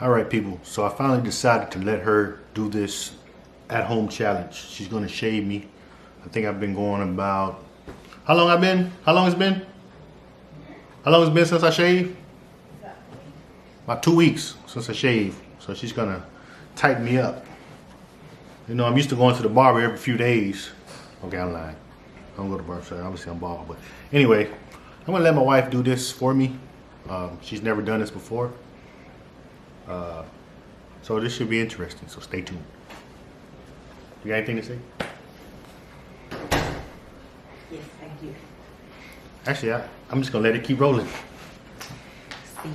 All right, people. So I finally decided to let her do this at-home challenge. She's gonna shave me. I think I've been going about, how long it's been? How long it's been since I shaved? About 2 weeks since I shaved. So she's gonna tighten me up. You know, I'm used to going to the barber every few days. Okay, I'm lying. I don't go to the barber, so obviously I'm bald. But anyway, I'm gonna let my wife do this for me. She's never done this before. So this should be interesting, so stay tuned. You got anything to say? Yes, I do. Actually, I'm just gonna let it keep rolling. See,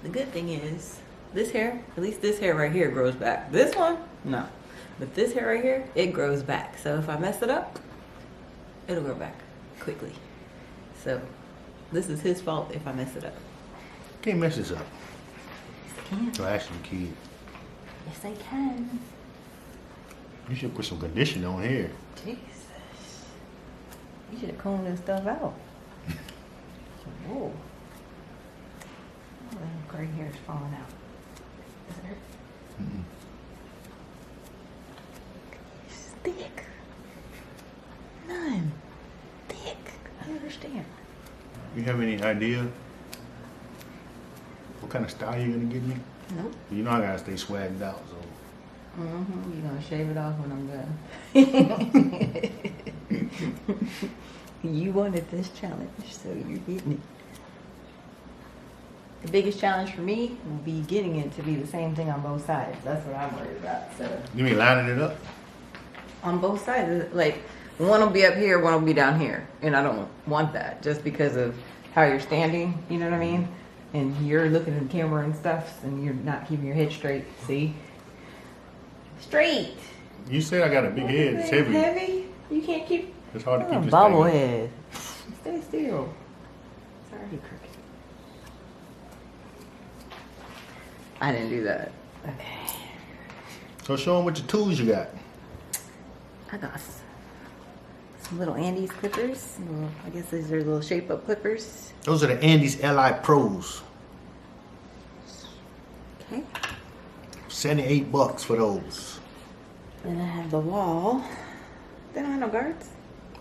the good thing is, this hair, at least this hair right here grows back. This one, no. But this hair right here, it grows back. So if I mess it up, it'll grow back quickly. So this is his fault if I mess it up. Can't mess this up. Yes, I can. So actually, kid, Yes, I can. you should put some conditioner on here. Jesus. You should have combed this stuff out. Whoa. Oh, that gray hair is falling out. Does it hurt? Mm-mm. It's thick. None. Thick. I don't understand. You have any idea what kind of style you're gonna give me? Nope. You know I gotta stay swagged out, so. Mm-hmm. You're gonna shave it off when I'm done. You wanted this challenge, so you're getting it. The biggest challenge for me will be getting it to be the same thing on both sides. That's what I'm worried about. So You mean lining it up? on both sides, like one will be up here, one will be down here, and I don't want that just because of how you're standing. You know what I mean? And you're looking at the camera and stuff, and you're not keeping your head straight. See? Straight. You said I got a big head. It's heavy. Heavy? You can't keep. It's hard to keep this Bobblehead. Stay still. It's already crooked. I didn't do that. Okay. So show them what your tools you got. I got some little Andes clippers. I guess these are little shape up clippers. Those are the Andes Li Pros. Okay. $78 for those. Then I have the wall. They don't have no guards.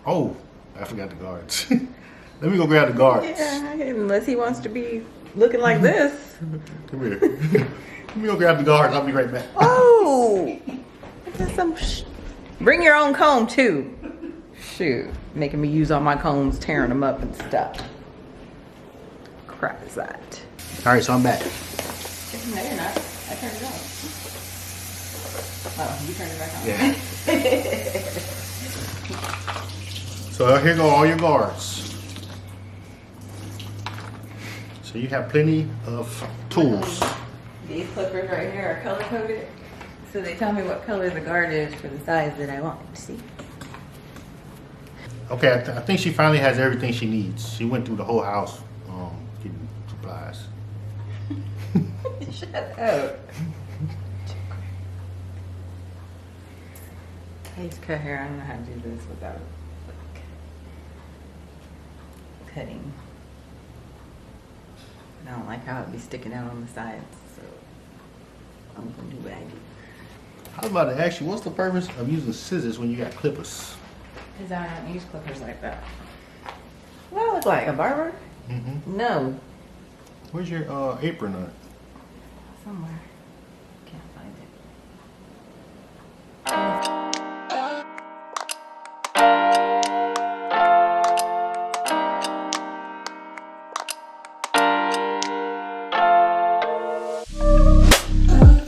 Oh, I forgot the guards. Let me go grab the guards. Yeah, unless he wants to be looking like this. Come here. Let me go grab the guards. I'll be right back. Oh! That's some bring your own comb too. Shoot. Making me use all my combs, tearing them up and stuff. Crap is that? All right, so I'm back. No, you're not. I turned it off. Oh, you turned it back on? Yeah. So here go all your guards. So you have plenty of tools. These clippers right here are color coded. So they tell me what color the guard is for the size that I want. See? Okay, I think she finally has everything she needs. She went through the whole house getting supplies. Shut up. I used to cut hair. I don't know how to do this without like, cutting. I don't like how it'd be sticking out on the sides, so I'm gonna do what I do. I was about to ask you, what's the purpose of using scissors when you got clippers? Because I don't use clippers like that. What do I look like? A barber? Mm-hmm. No. Where's your apron on it? Somewhere. Can't find it.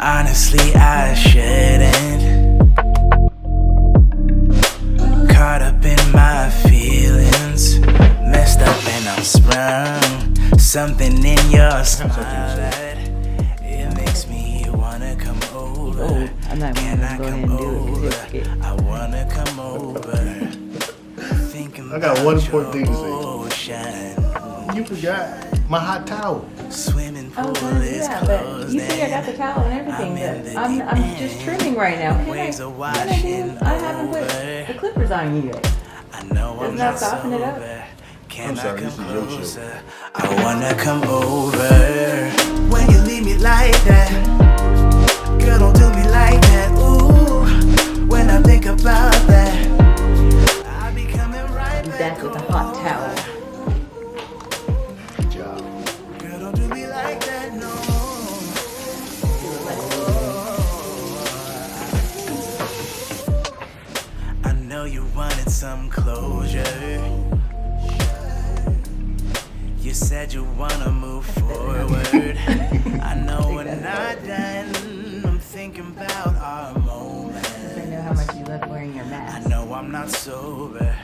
Honestly, I shouldn't. Caught up in my feelings. Messed up and I'm sprung. Something in your smile that it makes me wanna come over. Oh, I'm not Can gonna I go ahead come and do it. 'Cause over? it's I wanna come over. Thinking I got one important thing to say. ocean. You forgot my hot towel. Swimming I pool was gonna do is that, but closed. you see I got the towel and everything. I'm in But the I'm just trimming right now. Waves are I washing haven't put over. the clippers on you yet. I know Doesn't I'm that not soften it up? sober. Can I sorry, come this is your show. closer? I wanna come over. When you leave me like that, girl, don't do me like that. Ooh, when I think about that, I be coming right Be back back with a hot towel. Good job. Girl, don't do me like that, no. I know you wanted some closure. You said you wanna move forward. I know we're not done. I'm thinking about our moment. I know how much you love wearing your I mask. know I'm not sober.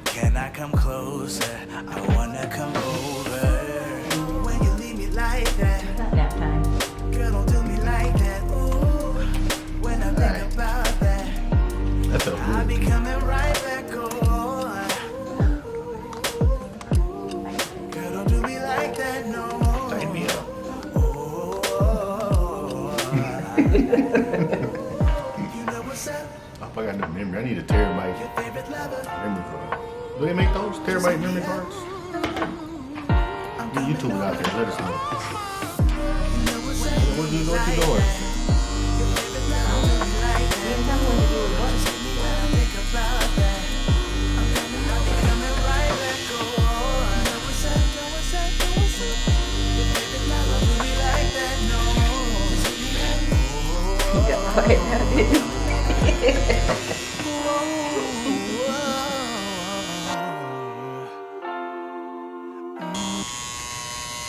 Can I come closer? I wanna come over. When you leave me like that, It's not nap time. girl, don't do me like that. Ooh, when I think about that, That felt I be good. coming right back on. Girl, don't do me like that, no. Tighten me up. You know what's up? Oh, I got no memory. I need a terabyte Your favorite lover. memory card. Do they make those terabyte memory cards? You YouTube it out there. Let us know. What you doing? You didn't tell me when to do it. What? You got quiet now, didn't you?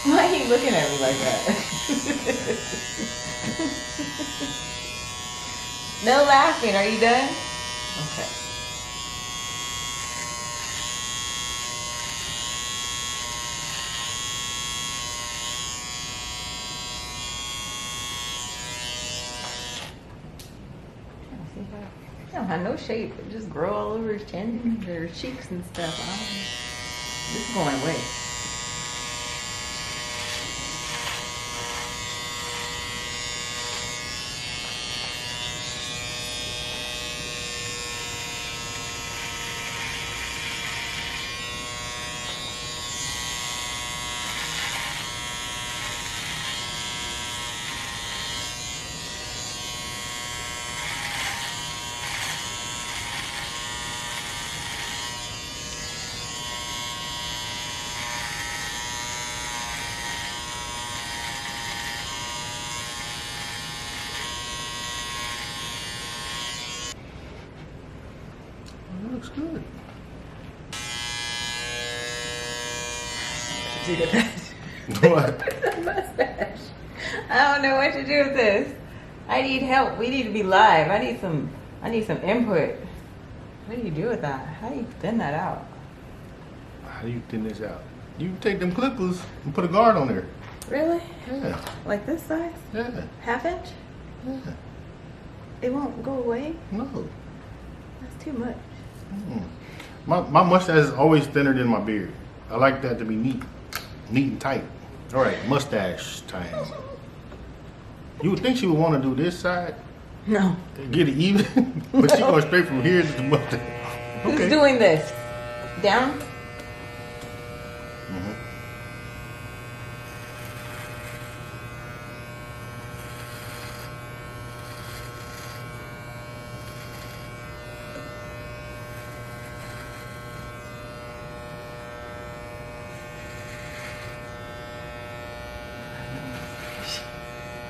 Why are you looking at me like that? No laughing. Are you done? Okay. He don't have no shape. It just grow all over his chin, or cheeks and stuff. This is going away. That looks good. Do that. What? Mustache. I don't know what to do with this. I need help. We need to be live. I need some input. What do you do with that? How do you thin that out? How do you thin this out? You take them clippers and put a guard on there. Really? Yeah. Like this size? Yeah. Half inch? Yeah. It won't go away? No. That's too much. My mustache is always thinner than my beard. I like that to be neat and tight. All right, mustache time. You would think she would want to do this side, No. get it even, but she going straight from here to the mustache. Who's Okay. doing this? Down?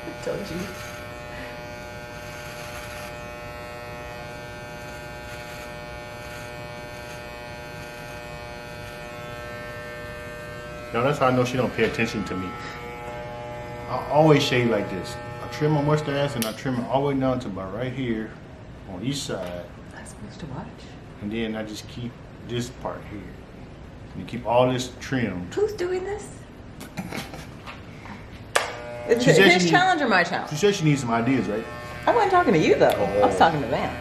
I told you. No, that's how I know she don't pay attention to me. I always shave like this. I trim my mustache and I trim it all the way down to about right here on each side. I'm supposed to watch. And then I just keep this part here. And you keep all this trimmed. Who's doing this? Is She it said she his need- challenge or my challenge? She said she needs some ideas, right? I wasn't talking to you though. I was Oh. talking to Van.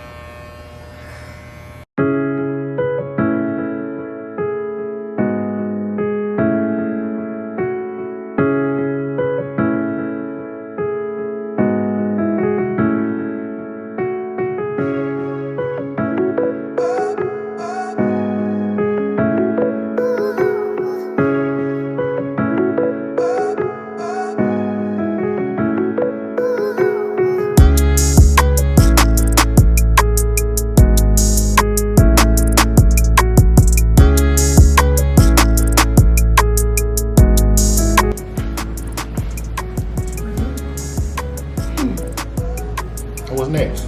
what's next?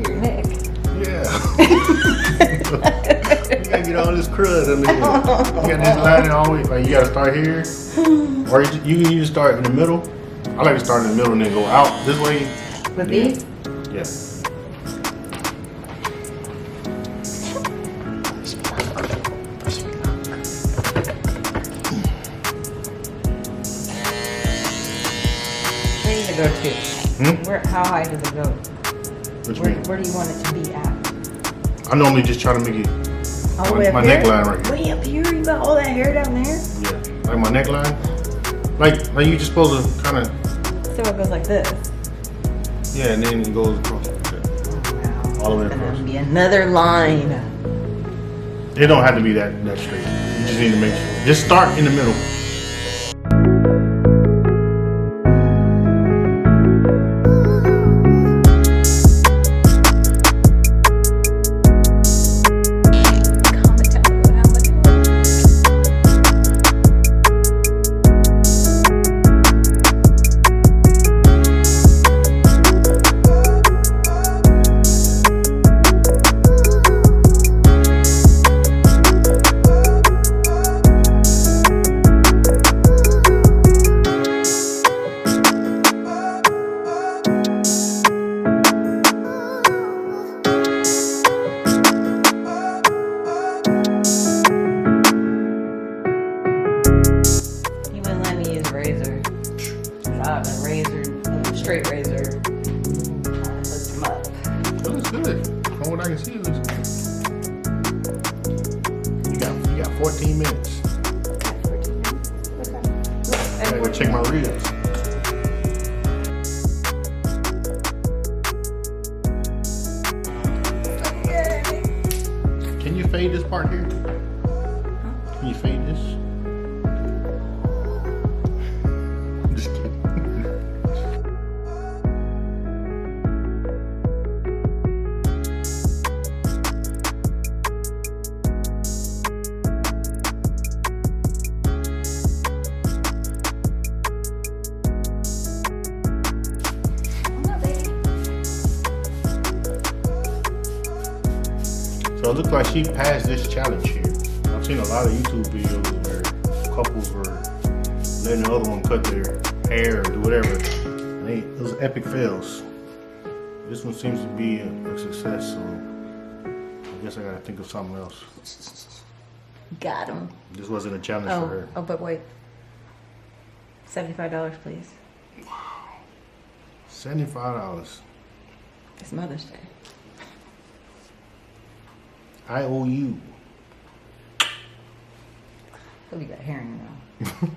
Your neck. Yeah. You gotta get all this crud under here. You got this line always. Like you gotta start here, or you can either start in the middle. I like to start in the middle and then go out this way. With these? Yeah. Where do you go to? Where? How high does it go? Which Where, means where do you want it to be at? I normally just try to make it All the way up my here? neckline right here. Way up here? You got all that hair down there? Yeah, like my neckline. Like you just supposed to kind of. So it goes like this. Yeah, and then it goes across. Like that. Wow. All the way It's across. gonna be another line. It don't have to be that straight. You just need to make sure. Just start in the middle. Comment down below how much you want. You wouldn't let me use razor. I have a razor, straight razor. Lift them up. It looks good. From what I can see, it looks good. You got 14 minutes. I gotta go check my ribs. Can you fade this part here? Can you fade this? I'm just kidding. So it looks like she passed this challenge here. I've seen a lot of YouTube videos where couples were letting the other one cut their hair or do whatever. And those epic fails. This one seems to be a success, so I guess I gotta think of something else. Got him. This wasn't a challenge for her. Oh, but wait. $75, please. $75. It's Mother's Day. I owe you. Hope you got hair in your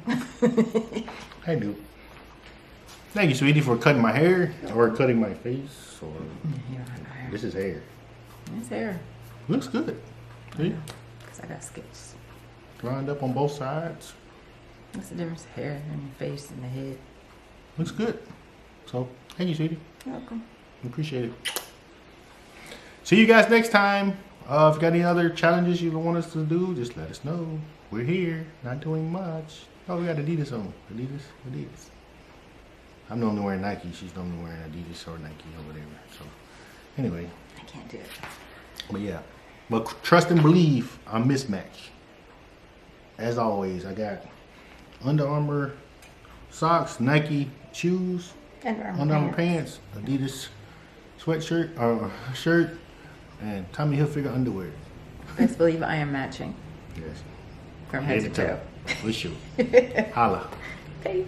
mouth. I do. Thank you, sweetie, for cutting my hair or cutting my face. Or this is hair. It's hair. Looks good. See? Because I got skills. Lined up on both sides. What's the difference? Hair and your face and the head. Looks good. So, thank you, sweetie. You're welcome. Appreciate it. See you guys next time. If you got any other challenges you want us to do, just let us know. We're here, not doing much. Oh, we got Adidas on. Adidas. I'm normally wearing Nike. She's normally wearing Adidas or Nike or whatever. So, anyway. I can't do it. But yeah. But trust and believe, I'm mismatched. As always, I got Under Armour socks, Nike shoes, Under Under Armour pants, Adidas sweatshirt or shirt, and Tommy Hilfiger underwear. Best believe I am matching Yes. from head to toe. For sure. Holla. Hey.